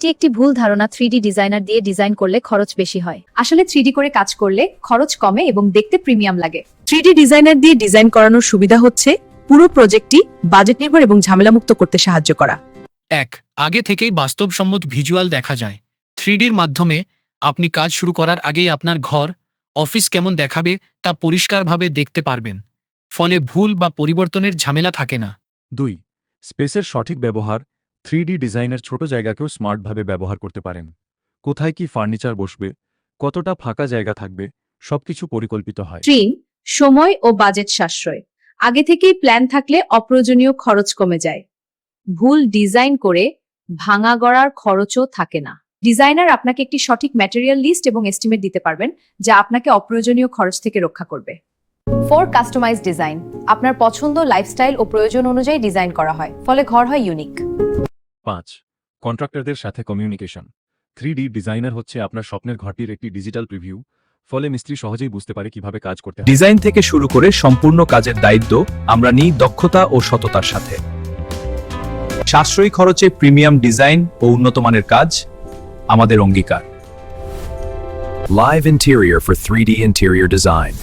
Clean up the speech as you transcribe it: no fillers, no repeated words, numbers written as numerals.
এটি একটি ভুল ধারণা। 3D ডিজাইনার দিয়ে ডিজাইন করলে খরচ বেশি হয়। আসলে 3D করে কাজ করলে খরচ কমে এবং দেখতে প্রিমিয়াম লাগে। 3D ডিজাইনার দিয়ে ডিজাইন করানোর সুবিধা হচ্ছে পুরো প্রজেক্টটি বাজেট নির্ভর এবং ঝামেলামুক্ত করতে সাহায্য করা। আগে থেকেই বাস্তবসম্মত ভিজুয়াল দেখা যায়। 3Dর মাধ্যমে আপনি কাজ শুরু করার আগেই আপনার ঘর, অফিস কেমন দেখাবে তা পরিষ্কারভাবে দেখতে পারবেন। ফলে ভুল বা পরিবর্তনের ঝামেলা থাকে না। 2. স্পেসের সঠিক ব্যবহার। 3D ডিজাইনের ছোট জায়গাকেও স্মার্টভাবে ব্যবহার করতে পারেন। কোথায় কি ফার্নিচার বসবে, কতটা ফাঁকা জায়গা থাকবে, সবকিছু পরিকল্পিত হয়। 3. সময় ও বাজেট সাশ্রয়। আগে থেকেই প্ল্যান থাকলে অপ্রয়োজনীয় খরচ কমে যায়। ভুল ডিজাইন করে ভাঙা গড়ার খরচও থাকে না। ডিজাইনার আপনাকে একটি সঠিক ম্যাটেরিয়াল লিস্ট এবং এস্টিমেট দিতে পারবেন, যা আপনাকে অপ্রয়োজনীয় খরচ থেকে রক্ষা করবে। 4. Customise design. আপনার পছন্দ, লাইফস্টাইল ও প্রয়োজন অনুযায়ী ডিজাইন করা হয়, ফলে ঘর হয় ইউনিক। 5. কন্ট্রাক্টরদের সাথে কমিউনিকেশন। 3D ডিজাইনার হচ্ছে আপনার স্বপ্নের ঘরটির একটি ডিজিটাল প্রিভিউ। ফলে মিস্ত্রি সহজেই বুঝতে পারে কিভাবে কাজ করতে হয়। ডিজাইন থেকে শুরু করে সম্পূর্ণ কাজের দায়িত্ব আমরা নিই দক্ষতা ও সততার সাথে। সাশ্রয়ী খরচে প্রিমিয়াম ডিজাইন ও উন্নত মানের কাজ আমাদের অঙ্গীকার। Live interior for 3D interior design.